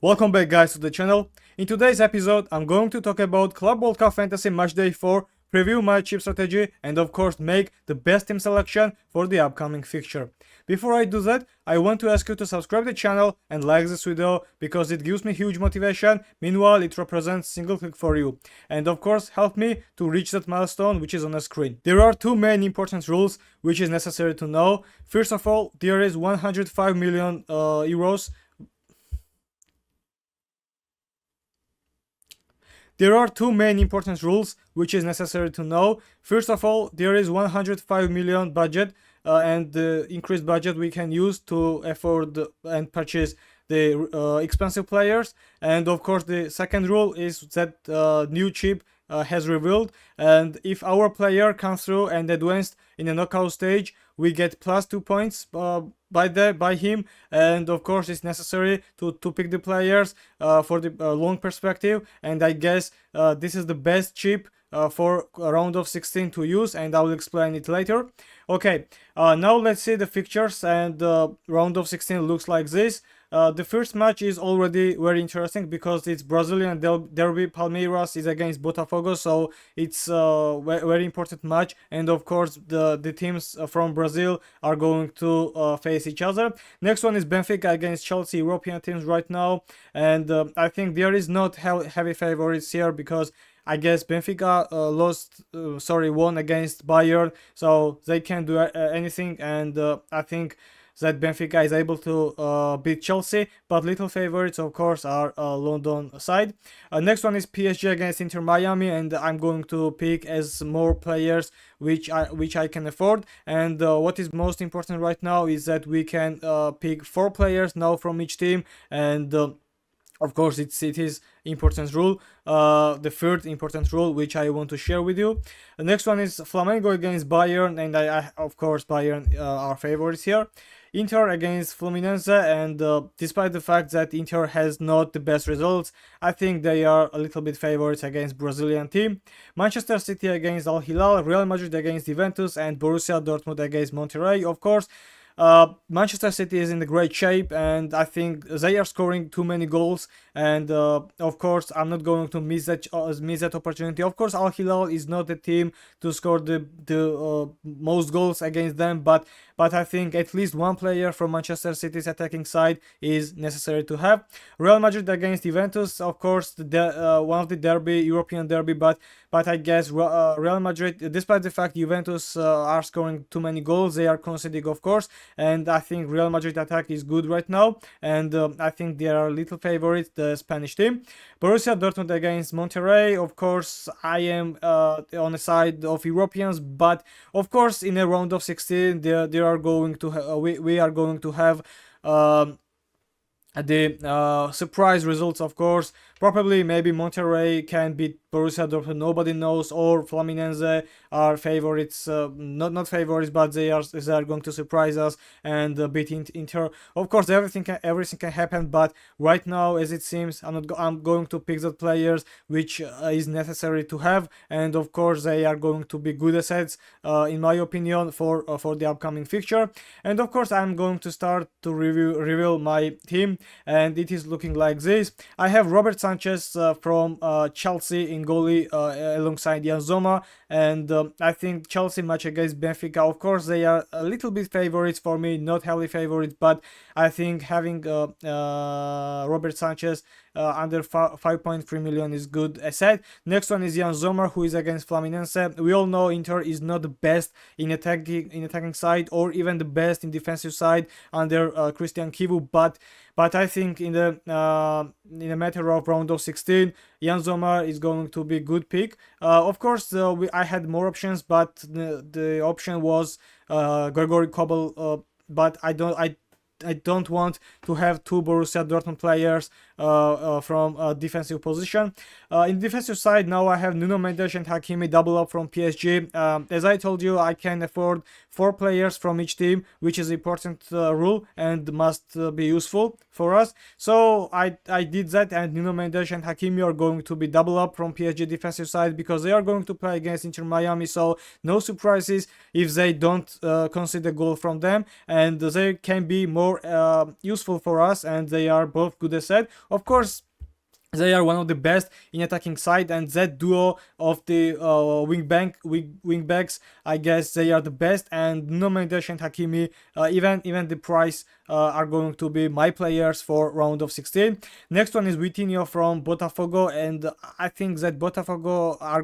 Welcome back guys to the channel. In today's episode I'm going to talk about Club World Cup Fantasy Matchday 4, preview my chip strategy and of course make the best team selection for the upcoming fixture. Before I do that, I want to ask you to subscribe to the channel and like this video because it gives me huge motivation. Meanwhile, it represents single click for you. And of course, help me to reach that milestone which is on the screen. There are two main important rules which is necessary to know. First of all, there is 105 million euros. There are two main important rules which is necessary to know. First of all, there is 105 million budget and the increased budget we can use to afford and purchase the expensive players. And of course the second rule is that new chip has revealed, and if our player comes through and advanced in a knockout stage, we get plus 2 points by him. And of course it's necessary to pick the players for the long perspective, and I guess this is the best chip for a round of 16 to use, and I will explain it later. Okay, now let's see the fixtures, and round of 16 looks like this. The first match is already very interesting because it's Brazilian derby. Palmeiras is against Botafogo, so it's a very important match, and of course the teams from Brazil are going to face each other. Next one is Benfica against Chelsea, European teams right now, and I think there is not heavy favorites here because I guess Benfica won against Bayern, so they can do anything, and I think that Benfica is able to beat Chelsea, but little favorites of course are London side. Next one is PSG against Inter Miami, and I'm going to pick as more players which I can afford. And what is most important right now is that we can pick 4 players now from each team, and of course it is important rule, the third important rule which I want to share with you. The next one is Flamengo against Bayern, and I of course Bayern are favorites here. Inter against Fluminense, and despite the fact that Inter has not the best results, I think they are a little bit favorites against Brazilian team. Manchester City against Al Hilal, Real Madrid against Juventus, and Borussia Dortmund against Monterrey. Of course Manchester City is in the great shape, and I think they are scoring too many goals, and of course I'm not going to miss that opportunity. Of course Al Hilal is not the team to score the most goals against them, but I think at least one player from Manchester City's attacking side is necessary to have. Real Madrid against Juventus, of course one of the European derby, but I guess Real Madrid, despite the fact Juventus are scoring too many goals, they are conceding of course, and I think Real Madrid attack is good right now, and I think they are little favorites, the Spanish team. Borussia Dortmund against Monterrey, of course I am on the side of Europeans, but of course in a round of 16 we are going to have the surprise results. Of course probably maybe Monterrey can beat Borussia Dortmund, nobody knows, or Fluminense are favorites, not favorites, but they are going to surprise us and beat Inter. Of course everything can happen, but right now as it seems I'm going to pick the players which is necessary to have, and of course they are going to be good assets in my opinion for the upcoming fixture. And of course I'm going to start to reveal my team, and it is looking like this. I have Robert Sanchez from Chelsea in goalie alongside Jan Sommer, and I think Chelsea match against Benfica, of course they are a little bit favorites for me, not heavily favorites, but I think having Robert Sanchez under 5.3 million is good asset. Next one is Jan Sommer, who is against Fluminense. We all know Inter is not the best in attacking side, or even the best in defensive side under Christian Kivu, but I think in a matter of round of 16 Jan Sommer is going to be good pick. Of course I had more options, but the option was Gregory Kobel, but I don't want to have 2 Borussia Dortmund players from defensive position. In defensive side now I have Nuno Mendes and Hakimi double up from PSG. As I told you, I can afford 4 players from each team, which is important rule and must be useful for us. So I did that, and Nuno Mendes and Hakimi are going to be double up from PSG defensive side because they are going to play against Inter Miami, so no surprises if they don't concede a goal from them, and they can be more more useful for us, and they are both good asset. Of course, they are one of the best in attacking side, and that duo of the wingbacks, I guess they are the best. And Nuno Mendes and Hakimi, even the price, are going to be my players for round of 16. Next one is Vitinho from Botafogo, and I think that Botafogo are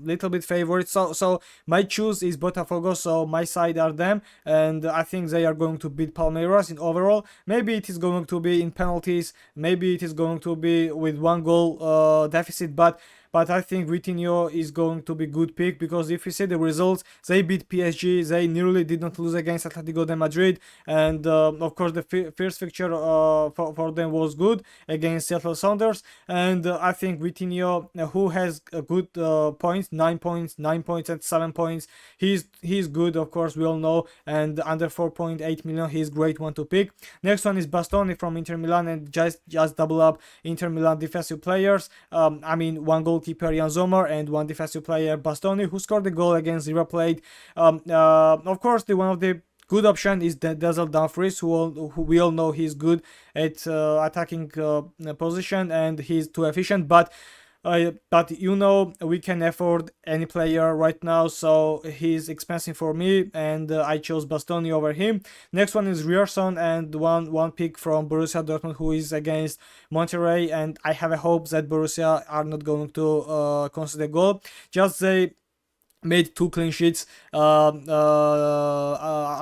little bit favorites. So my choose is Botafogo, so my side are them, and I think they are going to beat Palmeiras in overall. Maybe it is going to be in penalties, maybe it is going to be with 1 goal deficit, but I think Vitinho is going to be good pick, because if you see the results, they beat PSG, they nearly did not lose against Atletico de Madrid, and of course the first fixture for them was good against Seattle Sounders, and I think Vitinho, who has good points, 9 points and 7 points, he's good, of course, we all know, and under 4.8 million, he's great one to pick. Next one is Bastoni from Inter Milan, and just double up Inter Milan defensive players. I mean, 1 goalkeeper Jan Sommer and 1 defensive player Bastoni, who scored the goal against River Plate. Of course, one of the good option is Denzel Dumfries, who we all know he's good at attacking position, and he's too efficient, but you know, we can afford any player right now, so he's expensive for me, and I chose Bastoni over him. Next one is Ryerson, and one pick from Borussia Dortmund, who is against Monterrey, and I have a hope that Borussia are not going to concede a goal. Just they made 2 clean sheets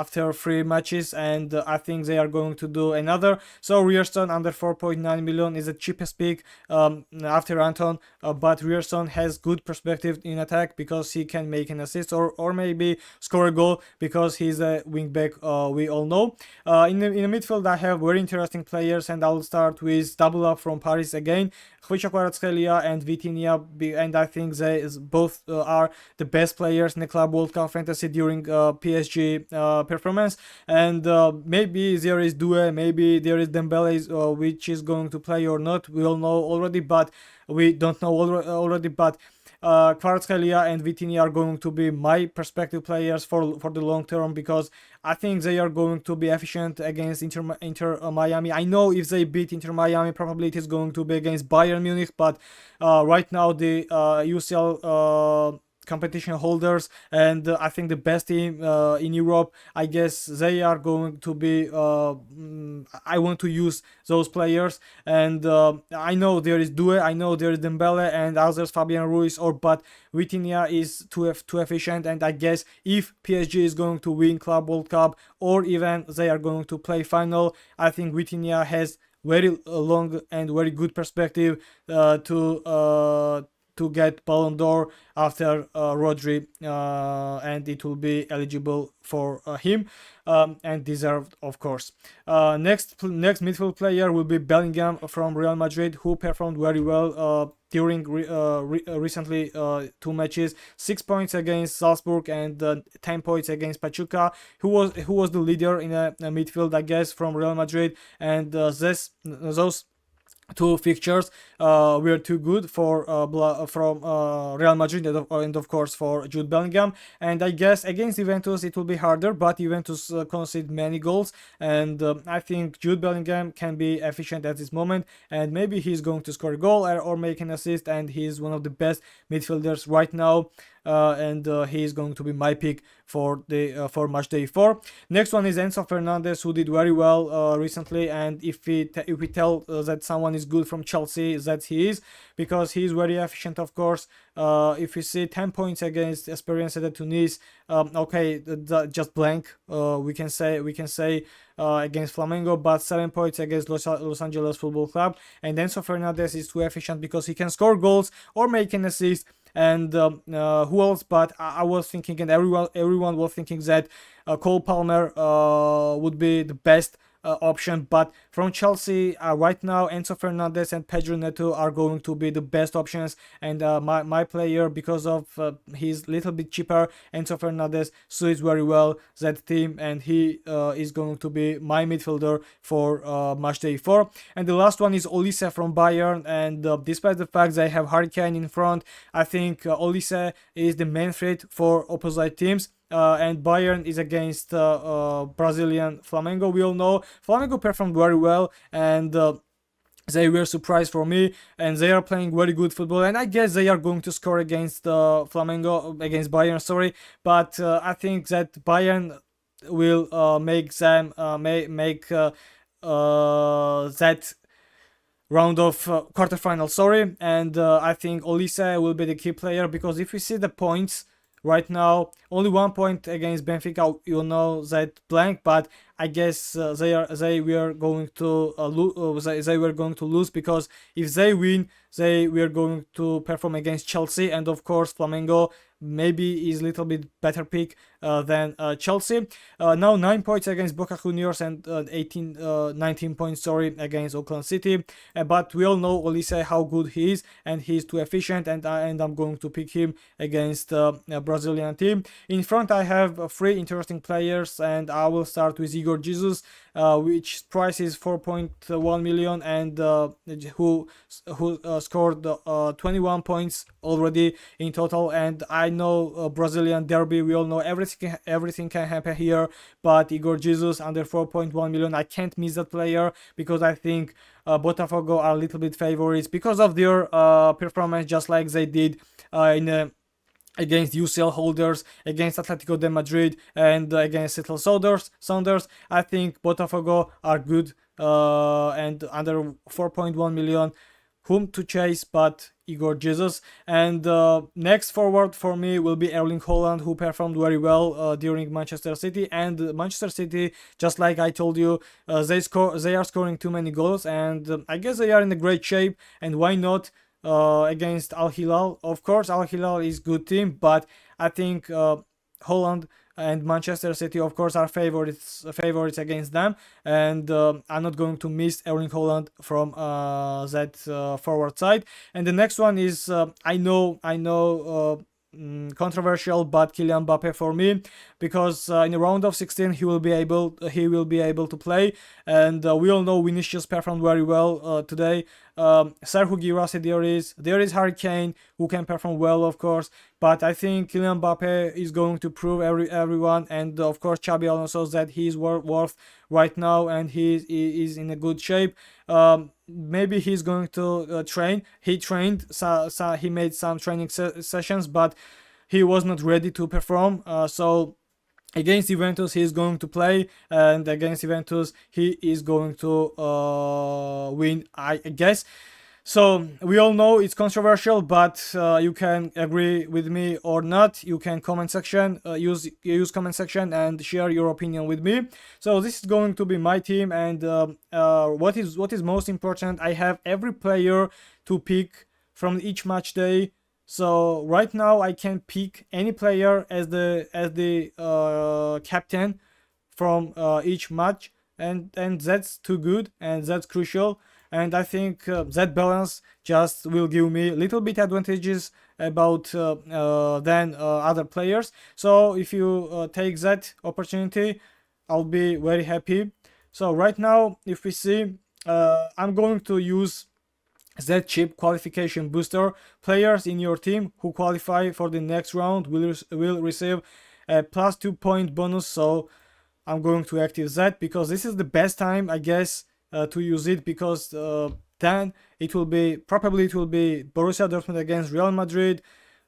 after 3 matches, and I think they are going to do another. So Ryerson under 4.9 million is the cheapest pick after Anton, but Ryerson has good perspective in attack because he can make an assist or maybe score a goal because he's a wingback, we all know. In the midfield, I have very interesting players, and I'll start with double up from Paris again, Kvaratskhelia and Vitinha, and I think they both are the best players in the Club World Cup Fantasy during PSG performance, and maybe there is Due, maybe there is Dembele, which is going to play or not, we all know already, but we don't know already, but Kvaratskhelia and Vitinha are going to be my perspective players for the long term, because I think they are going to be efficient against Inter Miami. I know if they beat Inter Miami, probably it is going to be against Bayern Munich, but right now the UCL competition holders, and I think the best team in Europe, I guess they are going to be I want to use those players, and I know there is Due, I know there is Dembele and others, Fabian Ruiz, but Vitinha is too efficient, and I guess if PSG is going to win Club World Cup, or even they are going to play final, I think Vitinha has very long and very good perspective to get Ballon d'Or after Rodri, and it will be eligible for him, and deserved, of course. Next midfield player will be Bellingham from Real Madrid, who performed very well during recently 2 matches, 6 points against Salzburg and 10 points against Pachuca, who was the leader in a midfield, I guess, from Real Madrid, and those 2 fixtures were too good for from Real Madrid and of course for Jude Bellingham, and I guess against Juventus it will be harder, but Juventus concede many goals, and I think Jude Bellingham can be efficient at this moment, and maybe he's going to score a goal or make an assist, and he's one of the best midfielders right now, and he is going to be my pick for the for match day 4. Next one is Enzo Fernandez, who did very well recently, and if we tell that someone is good from Chelsea, that he is, because he is very efficient, of course. If you see 10 points against Esperance de Tunis, okay, just blank, we can say against Flamengo, but 7 points against Los Angeles Football Club, and Enzo Fernandez is too efficient because he can score goals or make an assist. And who else? But I was thinking, and everyone was thinking that Cole Palmer would be the best option, but from Chelsea right now, Enzo Fernandez and Pedro Neto are going to be the best options, and my player, because of he's little bit cheaper, Enzo Fernandez suits very well that team, and he is going to be my midfielder for match day 4. And the last one is Olise from Bayern, and despite the fact they have Harry Kane in front, I think Olise is the main threat for opposite teams. and Bayern is against Brazilian Flamengo. We all know Flamengo performed very well, and they were surprised for me, and they are playing very good football, and I guess they are going to score against Flamengo, against Bayern, sorry. But I think that Bayern will make them make that round of quarterfinal, sorry. And I think Olise will be the key player, because if we see the points right now, only 1 point against Benfica, you know that blank, but I guess they were going to they were going to lose, because if they win, they were going to perform against Chelsea, and of course Flamengo maybe is a little bit better pick than Chelsea. Now 9 points against Boca Juniors, and 19 points, sorry, against Auckland City. But we all know Olise, how good he is, and he's too efficient, and I'm going to pick him against a Brazilian team. In front I have 3 interesting players, and I will start with Igor Jesus, which price is 4.1 million, and who scored 21 points already in total. And I know Brazilian derby, we all know everything can happen here, but Igor Jesus under 4.1 million, I can't miss that player, because I think Botafogo are a little bit favorites because of their performance, just like they did against UCL holders, against Atletico de Madrid, and against Seattle Sounders. I think Botafogo are good, and under 4.1 million, whom to chase but Igor Jesus. And next forward for me will be Erling Haaland, who performed very well during Manchester City. And Manchester City, just like I told you, they are scoring too many goals, and I guess they are in a great shape. And why not against Al Hilal? Of course, Al Hilal is good team, but I think Haaland and Manchester City, of course, are favorites against them, and I'm not going to miss Erling Haaland from that forward side. And the next one is I know controversial, but Kylian Mbappe for me, because in the round of 16 he will be able to play, and we all know Vinicius performed very well today. Serhou Guirassy, there is Harry Kane, who can perform well, of course, but I think Kylian Mbappe is going to prove everyone, and of course Xabi Alonso, that he is worth right now, and he is in a good shape. Maybe he's going to train. He trained, so he made some training sessions, but he was not ready to perform. So against Juventus he is going to play, and against Juventus he is going to win, I guess. So we all know it's controversial, but you can agree with me or not. You can comment section, use comment section and share your opinion with me. So this is going to be my team, and what is most important, I have every player to pick from each match day. So right now I can pick any player as the captain from each match, and that's too good, and that's crucial. And I think that balance just will give me a little bit advantages about than other players. So if you take that opportunity, I'll be very happy. So right now, if we see, I'm going to use that chip qualification booster. Players in your team who qualify for the next round will receive a +2 point bonus. So I'm going to activate that, because this is the best time, I guess, to use it, because then it will be Borussia Dortmund against Real Madrid,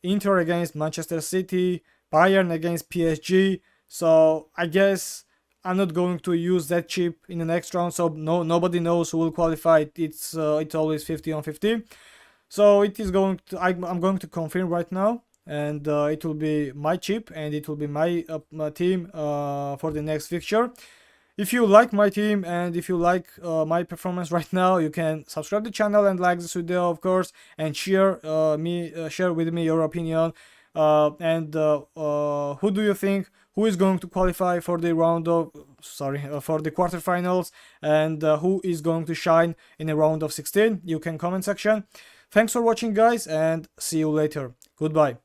Inter against Manchester City, Bayern against PSG. So I guess I'm not going to use that chip in the next round, so nobody knows who will qualify. It's always 50 on 50. So it is going to, I'm going to confirm right now, and it will be my chip, and it will be my team for the next fixture. If you like my team, and if you like my performance right now, you can subscribe to the channel and like this video, of course, and share with me your opinion. And who do you think, who is going to qualify for the for the quarterfinals, and who is going to shine in a round of 16? You can comment section. Thanks for watching, guys, and see you later. Goodbye.